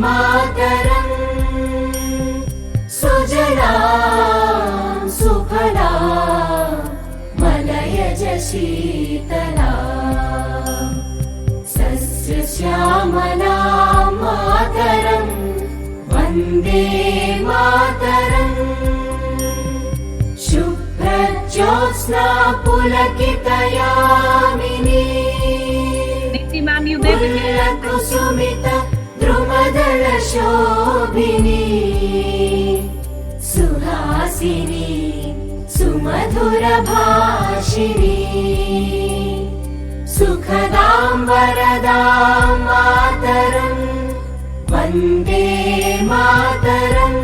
मातरं सुजलां सुफलां मलयज शीतलां सस्यश्यामलां मातरं वन्दे मातरम् शुभ्रज्योत्स्ना पुलकितयामिनी कुसुमित द्रुमदल शोभिनी सुहासिनी सुमधुर भाषिणी सुखदां वरदां मातरं Vande Mataram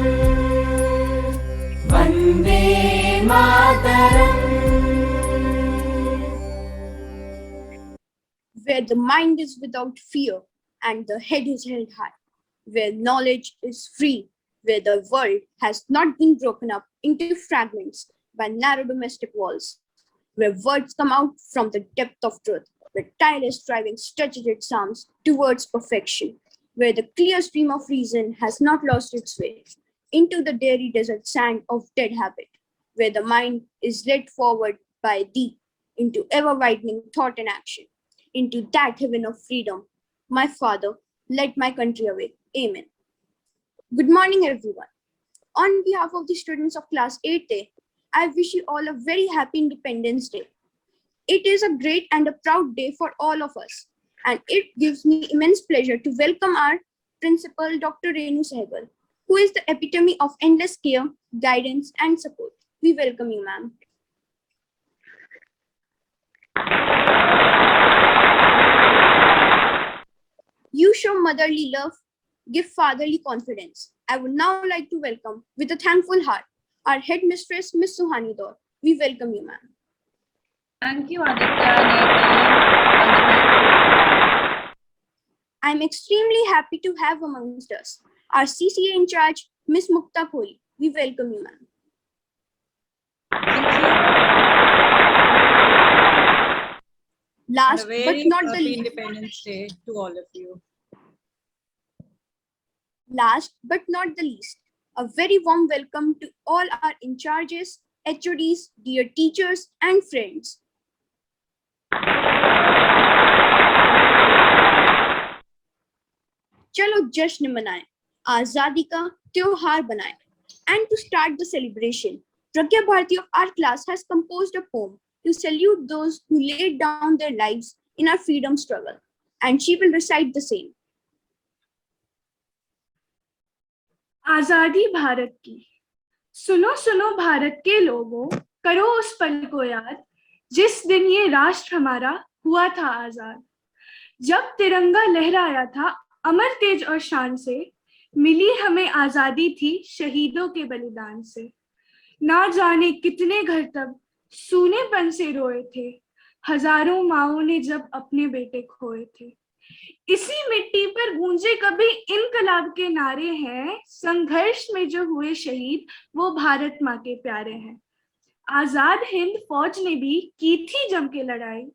Vande Mataram. Where the mind is without fear and the head is held high, where knowledge is free, where the world has not been broken up into fragments by narrow domestic walls, where words come out from the depth of truth, where tireless striving stretches its arms towards perfection, where the clear stream of reason has not lost its way into the dreary desert sand of dead habit, where the mind is led forward by thee into ever-widening thought and action, into that heaven of freedom. My Father, led my country away. Amen. Good morning, everyone. On behalf of the students of class 8A, I wish you all a very happy Independence Day. It is a great and a proud day for all of us, and it gives me immense pleasure to welcome our principal, Dr. Renu Sehgal, who is the epitome of endless care, guidance, and support. We welcome you, ma'am. You show motherly love, give fatherly confidence. I would now like to welcome, with a thankful heart, our headmistress, Miss Suhani Daur. We welcome you, ma'am. Thank you, Aditya. I'm extremely happy to have amongst us our CCA in charge, Miss Mukta Kohli. We welcome you, ma'am. Thank you. Last but not the least. Independence Day to all of you. Last but not the least, a very warm welcome to all our in charges, HODs, dear teachers, and friends. चलो जश्न मनाएं, आजादी का त्योहार बनाएं. And to start the celebration, Pragya Bharati of our class has composed a poem to salute those who laid down their lives in our freedom struggle, and she will recite the same. आजादी भारत की, सुनो सुनो भारत के लोगों, करो उस पल को याद जिस दिन ये राष्ट्र हमारा हुआ था आजाद. जब तिरंगा लहराया था अमर तेज और शान से, मिली हमें आजादी थी शहीदों के बलिदान से. ना जाने कितने घर तब सूनेपन से रोए थे, हजारों माओं ने जब अपने बेटे खोए थे. इसी मिट्टी पर गूंजे कभी इनकलाब के नारे हैं, संघर्ष में जो हुए शहीद वो भारत माँ के प्यारे हैं. आजाद हिंद फौज ने भी की थी जम के लड़ाई,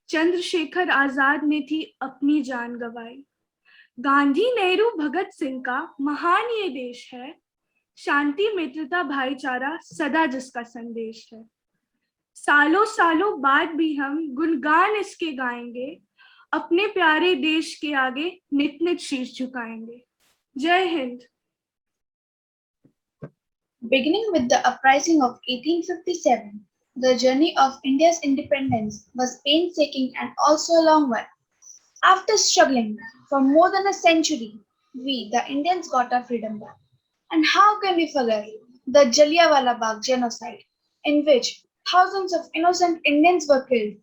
चंद्रशेखर आजाद ने थी अपनी जान गंवाई. गांधी नेहरू भगत सिंह का महान ये देश है, शांति मित्रता भाईचारा सदा जिसका संदेश है. सालों सालों बाद भी हम गुणगान इसके गाएंगे, अपने प्यारे देश के आगे नित नित शीश झुकाएंगे. जय Hind. Beginning with the uprising of 1857, the journey of India's independence was painstaking and also a long one. After struggling for more than a century, we, the Indians, got our freedom back. And how can we forget the Jallianwala Bagh genocide, in which thousands of innocent Indians were killed?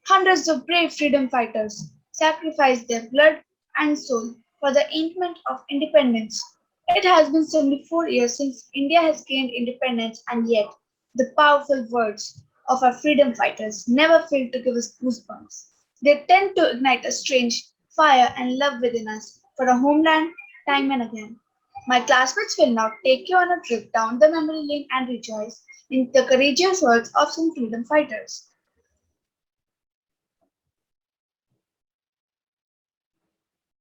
Hundreds of brave freedom fighters sacrificed their blood and soul for the attainment of independence. It has been 74 years since India has gained independence, and yet the powerful words of our freedom fighters never fail to give us goosebumps. They tend to ignite a strange fire and love within us for our homeland time and again. My classmates will now take you on a trip down the memory lane and rejoice in the courageous words of some freedom fighters.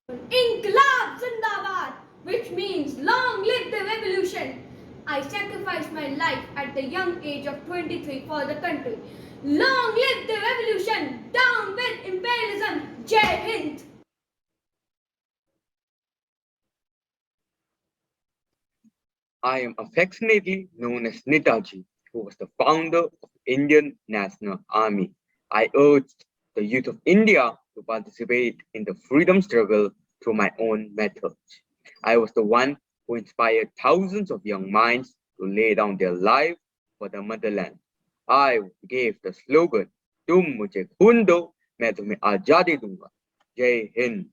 इनकलाब जिंदाबाद, which means long live the revolution. I sacrificed my life at the young age of 23 for the country. Long live the revolution! Down with imperialism! Jai Hind! I am affectionately known as Netaji, who was the founder of Indian National Army. I urged the youth of India to participate in the freedom struggle through my own methods. I was the one who inspired thousands of young minds to lay down their lives for the motherland. I gave the slogan, "तुम मुझे खून दो, मैं तुम्हें आजादी दूंगा." Jai Hind.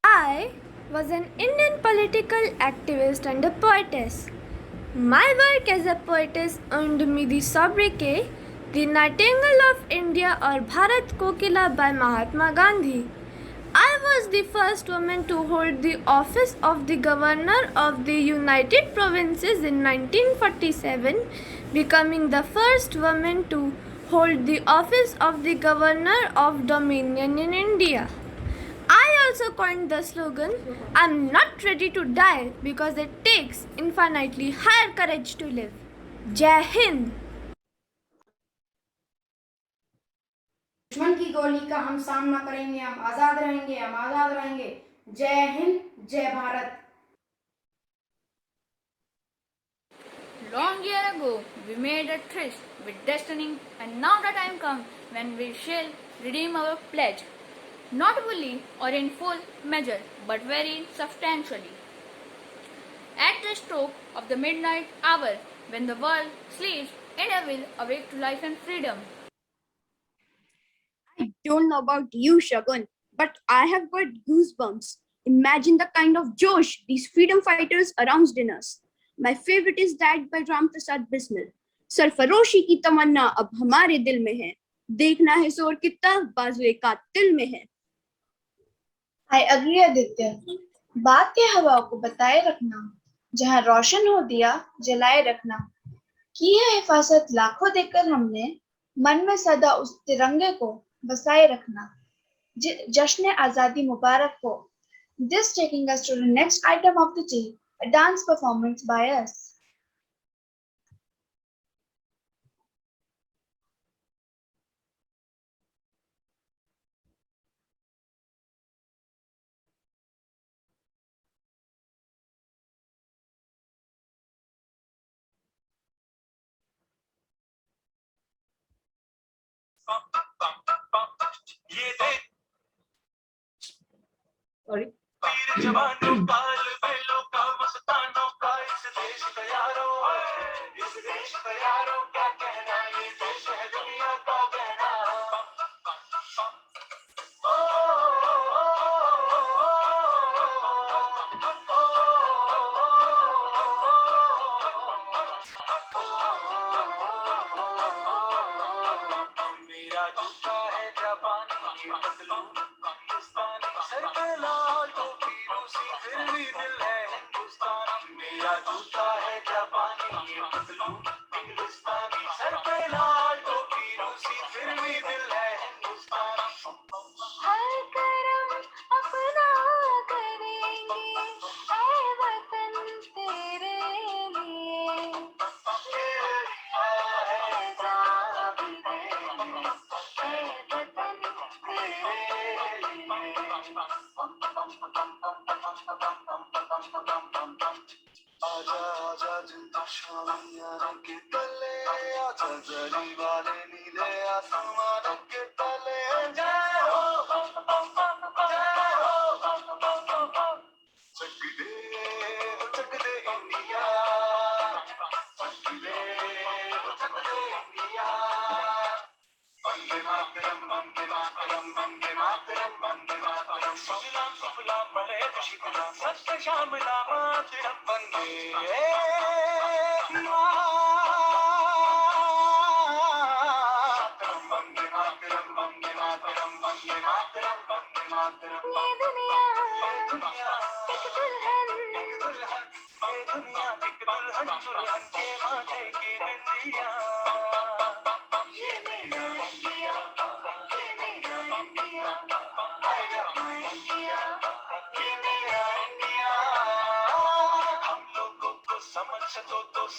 I was an Indian political activist and a poetess. My work as a poetess earned me the sobriquet, the Nightingale of India or Bharat Kokila by Mahatma Gandhi. I was the first woman to hold the office of the Governor of the United Provinces in 1947, becoming the first woman to hold the office of the Governor of Dominion in India. I also coined the slogan, "I'm not ready to die because it takes infinitely higher courage to live." Jai Hind! दुश्मन की गोली का हम सामना करेंगे, हम आजाद रहेंगे, हम आजाद रहेंगे। जय हिंद, जय Bharat. Long year ago, we made a tryst with destiny, and now the time comes when we shall redeem our pledge. Not fully or in full measure, but very substantially. At the stroke of the midnight hour, when the world sleeps and I will awake to life and freedom. I don't know about you, Shagun, but I have got goosebumps. Imagine the kind of josh these freedom fighters aroused in us. My favorite is that by Ram Prasad Bismil. सरफरोशी की तमन्ना अब हमारे दिल में है, देखना है जोर कितना बाजुए कातिल में है. I agree, Aditya. बात के हवाओं को बताए रखना, जहाँ रोशन हो दिया जलाए रखना। की है हिफाजत लाखों देकर हमने, मन में सदा उस तिरंगे को बसाए रखना। जश्न आजादी मुबारक हो। This taking us to the next item of the day, a dance performance by us. Sorry.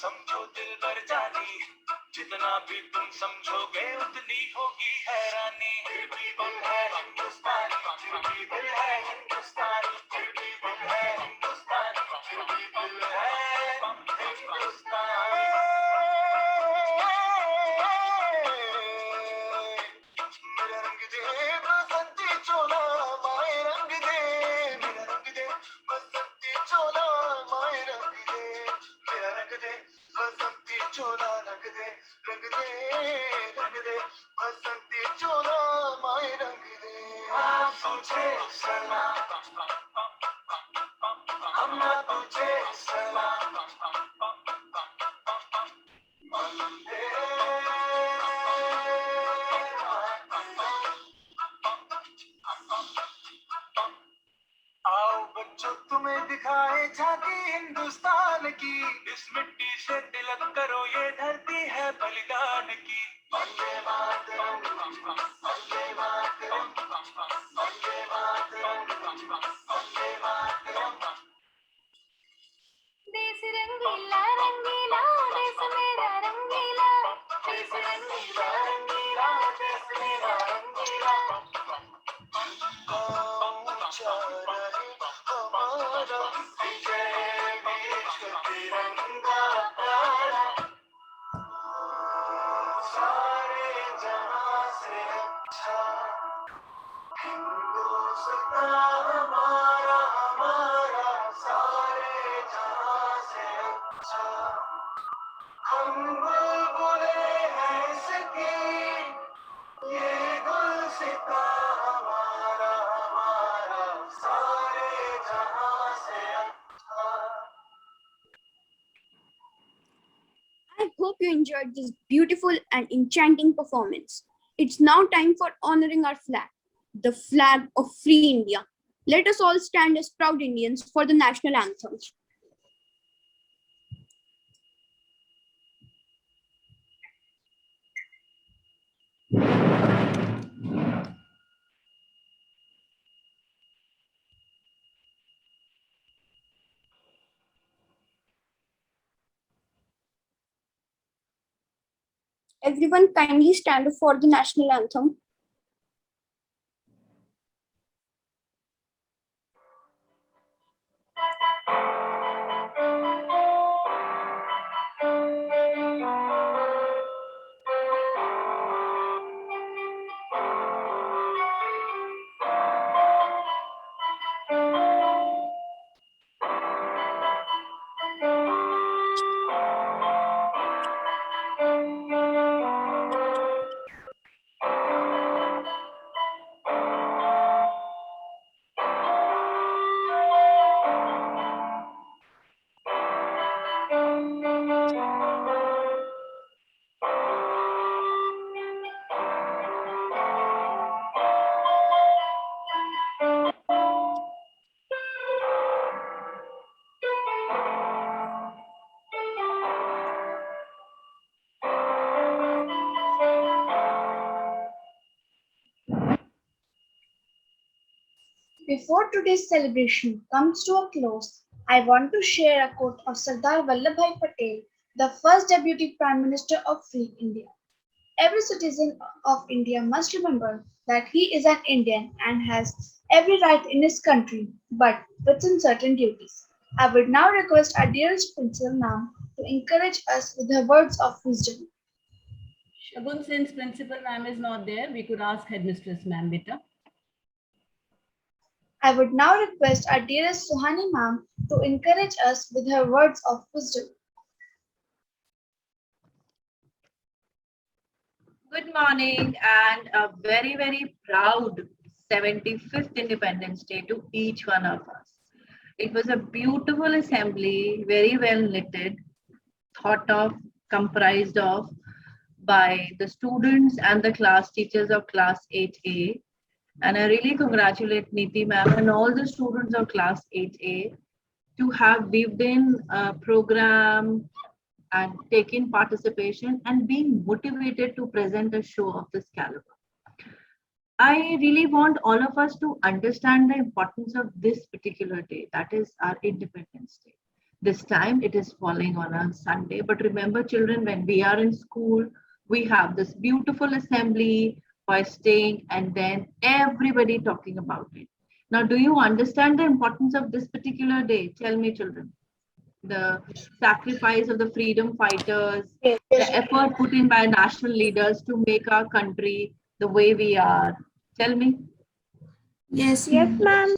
समझो दिल भर जानी, जितना भी तुम समझोगे उतनी होगी हैरानी। फिर भी दिल है हिंदुस्तानी, फिर भी दिल है हिंदुस्तानी, फिर भी दिल है हिंदुस्तानी, फिर भी दिल है हिंदुस्तानी। मेरा रंग दे बसंती चोला माए रंग दे, मेरा रंग दे बसंती चोला माए रंग दे, मेरा रंग दे बसंती चोला रंग दे, रंग दे रंग दे बसंती चोला माए रंग दे। तुझे सलाम, अम्मा तुझे सलाम, वंदे आओ बच्चों तुम्हें दिखाए झांकी हिंदुस्तान की, इस मिट्टी से तिलक करो ये धरती है बलिदान की। वंदे मातरम, वंदे मातरम, वंदे मातरम, वंदे मातरम। देश रंगीला रंगीला देश मेरा रंगीला, देश रंगीला रंगीला देश मेरा रंगीला, ऊंचा रहे हमारा विजय देश तिरंगा प्यारा, सारे जहां से अच्छा हिंदुस्तान हमारा हमारा, सारे जहां से अच्छा हम बुलबुले हैं इसकी, ये गुलसिता हमारा हमारा, सारे जहां से अच्छा। I hope you enjoyed this beautiful and enchanting performance. It's now time for honoring our flag, the flag of free India. Let us all stand as proud Indians for the national anthem. Everyone kindly stand up for the national anthem. Before today's celebration comes to a close, I want to share a quote of Sardar Vallabhbhai Patel, the first Deputy Prime Minister of Free India. Every citizen of India must remember that he is an Indian and has every right in his country, but within certain duties. I would now request our dearest Principal Ma'am to encourage us with her words of wisdom. Shagun, since Principal Ma'am is not there, we could ask Headmistress Ma'am beta. I would now request our dearest Suhani Ma'am to encourage us with her words of wisdom. Good morning and a very, very proud 75th Independence Day to each one of us. It was a beautiful assembly, very well knitted, thought of, comprised of by the students and the class teachers of class 8A. And I really congratulate Neeti ma'am and all the students of class 8A to have weaved in a program and taken participation and being motivated to present a show of this caliber. I really want all of us to understand the importance of this particular day, that is our Independence Day. This time it is falling on a Sunday. But remember, children, when we are in school, we have this beautiful assembly, hoisting, and then everybody talking about it. Now, do you understand the importance of this particular day? Tell me, children. The sacrifice of the freedom fighters, the effort put in by national leaders to make our country the way we are. Tell me. Yes, ma'am.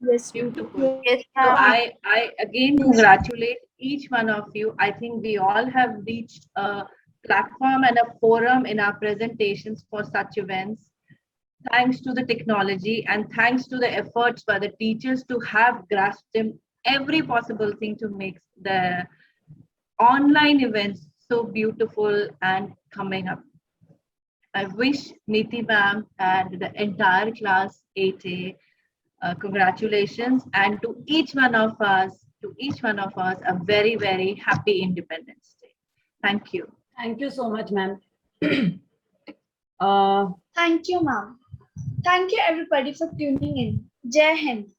Yes. Beautiful. Yes, So I again congratulate each one of you. I think we all have reached a platform and a forum in our presentations for such events. Thanks to the technology and thanks to the efforts by the teachers to have grasped them every possible thing to make the online events so beautiful and coming up. I wish Neeti ma'am and the entire class 8A congratulations, and to each one of us, a very, very happy Independence Day. Thank you. Thank you so much, ma'am. Thank you, ma'am. Thank you, everybody, for tuning in. Jai Hind.